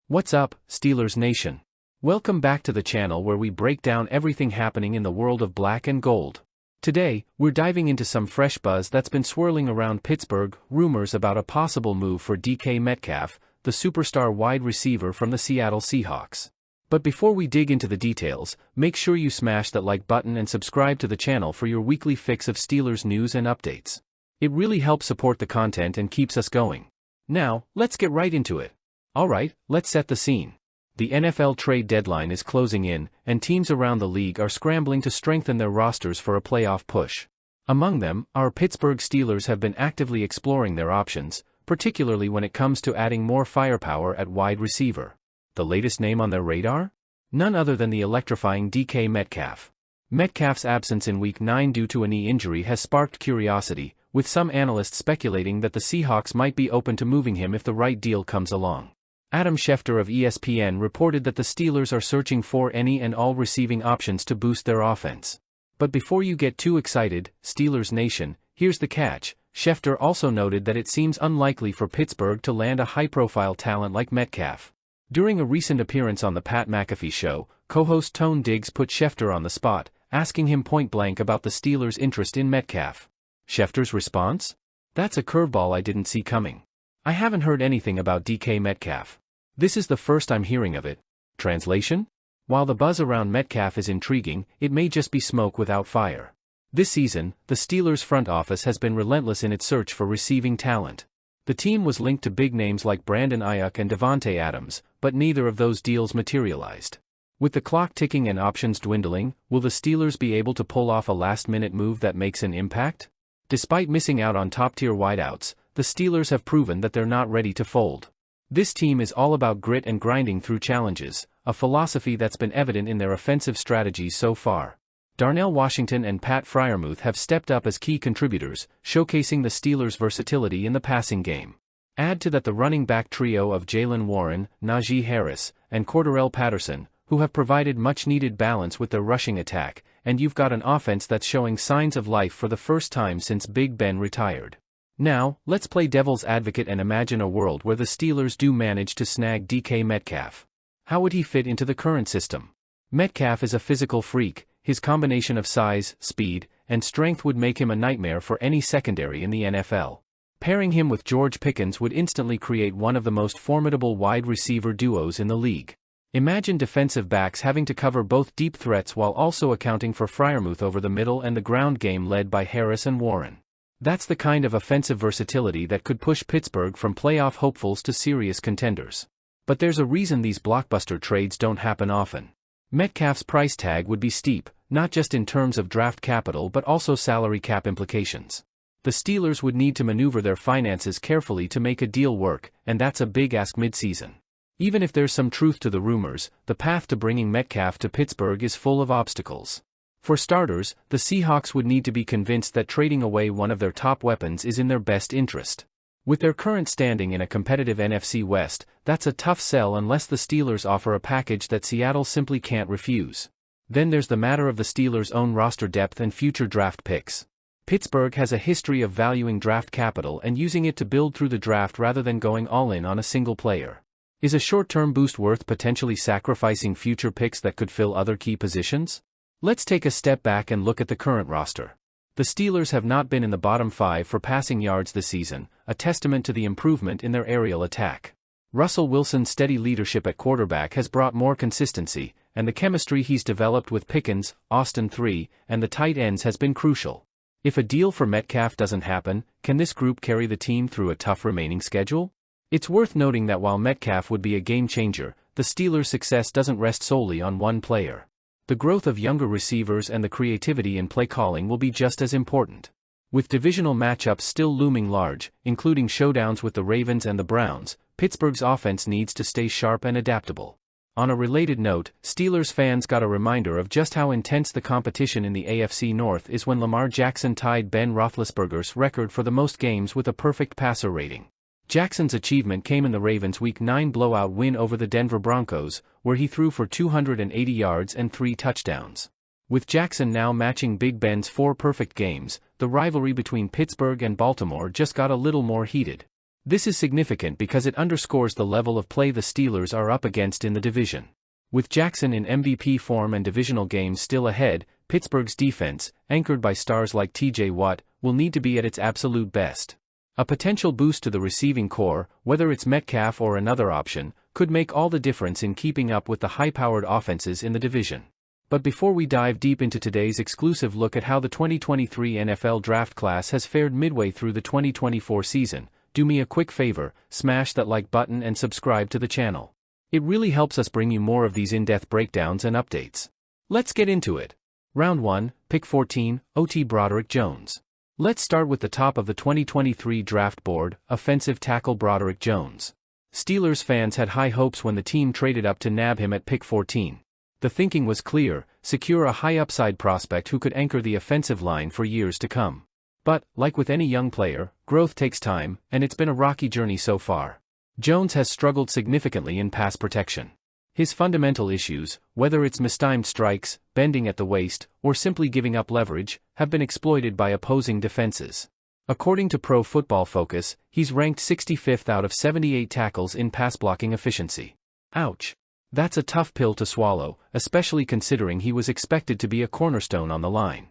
What's up, Steelers Nation? Welcome back to the channel where we break down everything happening in the world of black and gold. Today, we're diving into some fresh buzz that's been swirling around Pittsburgh, rumors about a possible move for DK Metcalf, the superstar wide receiver from the Seattle Seahawks. But before we dig into the details, make sure you smash that like button and subscribe to the channel for your weekly fix of Steelers news and updates. It really helps support the content and keeps us going. Now, let's get right into it. Alright, let's set the scene. The NFL trade deadline is closing in, and teams around the league are scrambling to strengthen their rosters for a playoff push. Among them, our Pittsburgh Steelers have been actively exploring their options, particularly when it comes to adding more firepower at wide receiver. The latest name on their radar? None other than the electrifying DK Metcalf. Metcalf's absence in Week 9 due to a knee injury has sparked curiosity, with some analysts speculating that the Seahawks might be open to moving him if the right deal comes along. Adam Schefter of ESPN reported that the Steelers are searching for any and all receiving options to boost their offense. But before you get too excited, Steelers Nation, here's the catch. Schefter also noted that it seems unlikely for Pittsburgh to land a high-profile talent like Metcalf. During a recent appearance on the Pat McAfee show, co-host Tone Diggs put Schefter on the spot, asking him point-blank about the Steelers' interest in Metcalf. Schefter's response? "That's a curveball I didn't see coming. I haven't heard anything about DK Metcalf. This is the first I'm hearing of it." Translation? While the buzz around Metcalf is intriguing, it may just be smoke without fire. This season, the Steelers' front office has been relentless in its search for receiving talent. The team was linked to big names like Brandon Ayuk and Davante Adams, but neither of those deals materialized. With the clock ticking and options dwindling, will the Steelers be able to pull off a last-minute move that makes an impact? Despite missing out on top-tier wideouts, the Steelers have proven that they're not ready to fold. This team is all about grit and grinding through challenges, a philosophy that's been evident in their offensive strategies so far. Darnell Washington and Pat Freiermuth have stepped up as key contributors, showcasing the Steelers' versatility in the passing game. Add to that the running back trio of Jaylen Warren, Najee Harris, and Cordarrelle Patterson, who have provided much-needed balance with their rushing attack, and you've got an offense that's showing signs of life for the first time since Big Ben retired. Now, let's play devil's advocate and imagine a world where the Steelers do manage to snag DK Metcalf. How would he fit into the current system? Metcalf is a physical freak. His combination of size, speed, and strength would make him a nightmare for any secondary in the NFL. Pairing him with George Pickens would instantly create one of the most formidable wide receiver duos in the league. Imagine defensive backs having to cover both deep threats while also accounting for Freiermuth over the middle and the ground game led by Harris and Warren. That's the kind of offensive versatility that could push Pittsburgh from playoff hopefuls to serious contenders. But there's a reason these blockbuster trades don't happen often. Metcalf's price tag would be steep, not just in terms of draft capital but also salary cap implications. The Steelers would need to maneuver their finances carefully to make a deal work, and that's a big ask mid-season. Even if there's some truth to the rumors, the path to bringing Metcalf to Pittsburgh is full of obstacles. For starters, the Seahawks would need to be convinced that trading away one of their top weapons is in their best interest. With their current standing in a competitive NFC West, that's a tough sell unless the Steelers offer a package that Seattle simply can't refuse. Then there's the matter of the Steelers' own roster depth and future draft picks. Pittsburgh has a history of valuing draft capital and using it to build through the draft rather than going all in on a single player. Is a short-term boost worth potentially sacrificing future picks that could fill other key positions? Let's take a step back and look at the current roster. The Steelers have not been in the bottom 5 for passing yards this season, a testament to the improvement in their aerial attack. Russell Wilson's steady leadership at quarterback has brought more consistency, and the chemistry he's developed with Pickens, Austin III, and the tight ends has been crucial. If a deal for Metcalf doesn't happen, can this group carry the team through a tough remaining schedule? It's worth noting that while Metcalf would be a game-changer, the Steelers' success doesn't rest solely on one player. The growth of younger receivers and the creativity in play calling will be just as important. With divisional matchups still looming large, including showdowns with the Ravens and the Browns, Pittsburgh's offense needs to stay sharp and adaptable. On a related note, Steelers fans got a reminder of just how intense the competition in the AFC North is when Lamar Jackson tied Ben Roethlisberger's record for the most games with a perfect passer rating. Jackson's achievement came in the Ravens' Week 9 blowout win over the Denver Broncos, where he threw for 280 yards and 3 touchdowns. With Jackson now matching Big Ben's 4 perfect games, the rivalry between Pittsburgh and Baltimore just got a little more heated. This is significant because it underscores the level of play the Steelers are up against in the division. With Jackson in MVP form and divisional games still ahead, Pittsburgh's defense, anchored by stars like T.J. Watt, will need to be at its absolute best. A potential boost to the receiving core, whether it's Metcalf or another option, could make all the difference in keeping up with the high-powered offenses in the division. But before we dive deep into today's exclusive look at how the 2023 NFL draft class has fared midway through the 2024 season, do me a quick favor, smash that like button and subscribe to the channel. It really helps us bring you more of these in-depth breakdowns and updates. Let's get into it. Round 1, Pick 14, OT Broderick Jones. Let's start with the top of the 2023 draft board, offensive tackle Broderick Jones. Steelers fans had high hopes when the team traded up to nab him at pick 14. The thinking was clear: secure a high-upside prospect who could anchor the offensive line for years to come. But, like with any young player, growth takes time, and it's been a rocky journey so far. Jones has struggled significantly in pass protection. His fundamental issues, whether it's mistimed strikes, bending at the waist, or simply giving up leverage, have been exploited by opposing defenses. According to Pro Football Focus, he's ranked 65th out of 78 tackles in pass blocking efficiency. Ouch. That's a tough pill to swallow, especially considering he was expected to be a cornerstone on the line.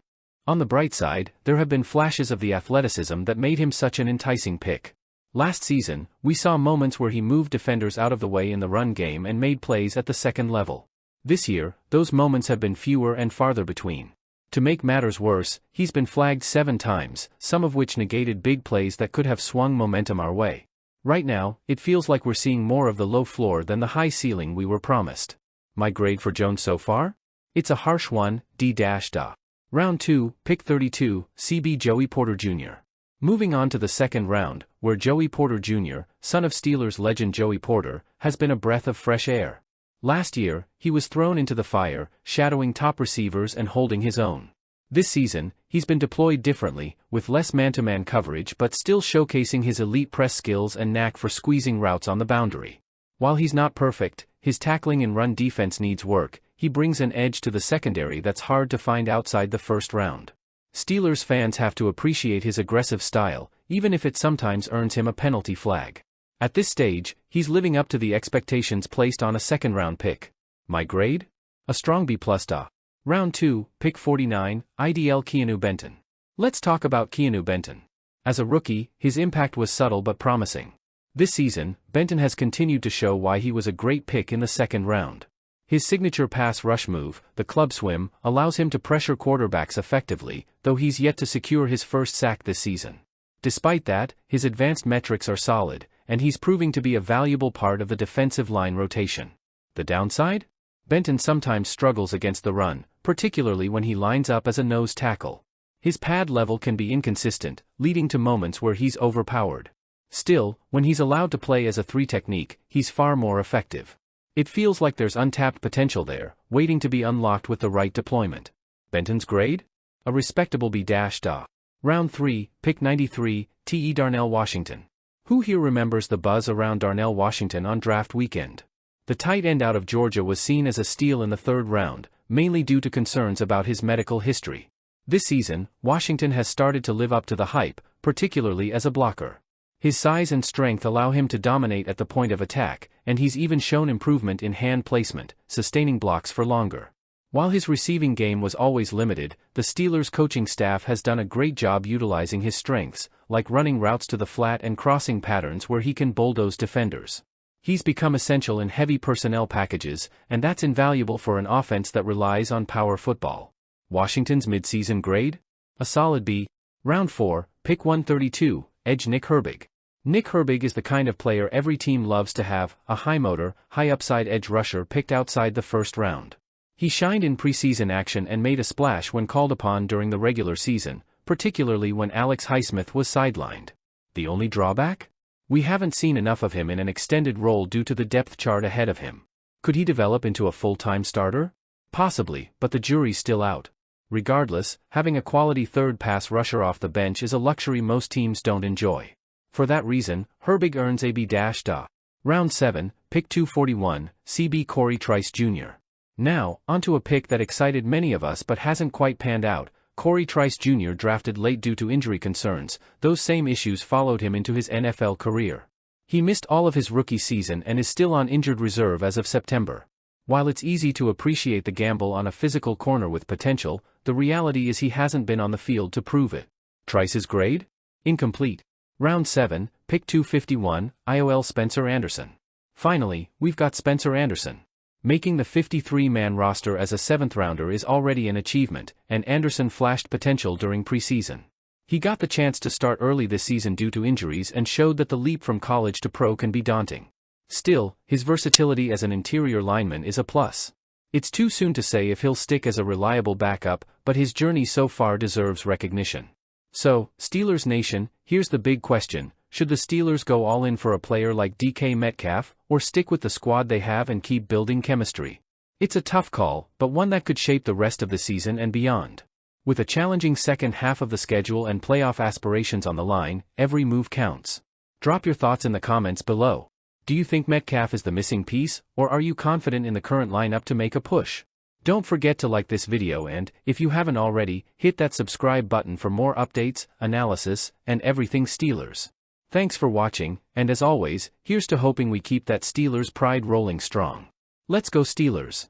On the bright side, there have been flashes of the athleticism that made him such an enticing pick. Last season, we saw moments where he moved defenders out of the way in the run game and made plays at the second level. This year, those moments have been fewer and farther between. To make matters worse, he's been flagged 7 times, some of which negated big plays that could have swung momentum our way. Right now, it feels like we're seeing more of the low floor than the high ceiling we were promised. My grade for Jones so far? It's a harsh one, D-da. Round 2, Pick 32, CB Joey Porter Jr. Moving on to the second round, where Joey Porter Jr., son of Steelers legend Joey Porter, has been a breath of fresh air. Last year, he was thrown into the fire, shadowing top receivers and holding his own. This season, he's been deployed differently, with less man-to-man coverage but still showcasing his elite press skills and knack for squeezing routes on the boundary. While he's not perfect, his tackling and run defense needs work. He brings an edge to the secondary that's hard to find outside the first round. Steelers fans have to appreciate his aggressive style, even if it sometimes earns him a penalty flag. At this stage, he's living up to the expectations placed on a second-round pick. My grade? A strong B+. Round 2, Pick 49, IDL Keanu Benton. Let's talk about Keanu Benton. As a rookie, his impact was subtle but promising. This season, Benton has continued to show why he was a great pick in the second round. His signature pass rush move, the club swim, allows him to pressure quarterbacks effectively, though he's yet to secure his first sack this season. Despite that, his advanced metrics are solid, and he's proving to be a valuable part of the defensive line rotation. The downside? Benton sometimes struggles against the run, particularly when he lines up as a nose tackle. His pad level can be inconsistent, leading to moments where he's overpowered. Still, when he's allowed to play as a 3 technique, he's far more effective. It feels like there's untapped potential there, waiting to be unlocked with the right deployment. Benton's grade? A respectable B-. Round 3, Pick 93, T.E. Darnell Washington. Who here remembers the buzz around Darnell Washington on draft weekend? The tight end out of Georgia was seen as a steal in the third round, mainly due to concerns about his medical history. This season, Washington has started to live up to the hype, particularly as a blocker. His size and strength allow him to dominate at the point of attack, and he's even shown improvement in hand placement, sustaining blocks for longer. While his receiving game was always limited, the Steelers' coaching staff has done a great job utilizing his strengths, like running routes to the flat and crossing patterns where he can bulldoze defenders. He's become essential in heavy personnel packages, and that's invaluable for an offense that relies on power football. Washington's midseason grade? A solid B. Round 4, Pick 132, Edge Nick Herbig. Nick Herbig is the kind of player every team loves to have, a high-motor, high-upside edge rusher picked outside the first round. He shined in preseason action and made a splash when called upon during the regular season, particularly when Alex Highsmith was sidelined. The only drawback? We haven't seen enough of him in an extended role due to the depth chart ahead of him. Could he develop into a full-time starter? Possibly, but the jury's still out. Regardless, having a quality third pass rusher off the bench is a luxury most teams don't enjoy. For that reason, Herbig earns a B-. Round 7, Pick 241, CB Corey Trice Jr. Now, onto a pick that excited many of us but hasn't quite panned out, Corey Trice Jr. drafted late due to injury concerns, those same issues followed him into his NFL career. He missed all of his rookie season and is still on injured reserve as of September. While it's easy to appreciate the gamble on a physical corner with potential, the reality is he hasn't been on the field to prove it. Trice's grade? Incomplete. Round 7, pick 251, IOL Spencer Anderson. Finally, we've got Spencer Anderson. Making the 53-man roster as a 7th-rounder is already an achievement, and Anderson flashed potential during preseason. He got the chance to start early this season due to injuries and showed that the leap from college to pro can be daunting. Still, his versatility as an interior lineman is a plus. It's too soon to say if he'll stick as a reliable backup, but his journey so far deserves recognition. So, Steelers Nation, here's the big question: should the Steelers go all in for a player like DK Metcalf, or stick with the squad they have and keep building chemistry? It's a tough call, but one that could shape the rest of the season and beyond. With a challenging second half of the schedule and playoff aspirations on the line, every move counts. Drop your thoughts in the comments below. Do you think Metcalf is the missing piece, or are you confident in the current lineup to make a push? Don't forget to like this video and, if you haven't already, hit that subscribe button for more updates, analysis, and everything Steelers. Thanks for watching, and as always, here's to hoping we keep that Steelers pride rolling strong. Let's go Steelers!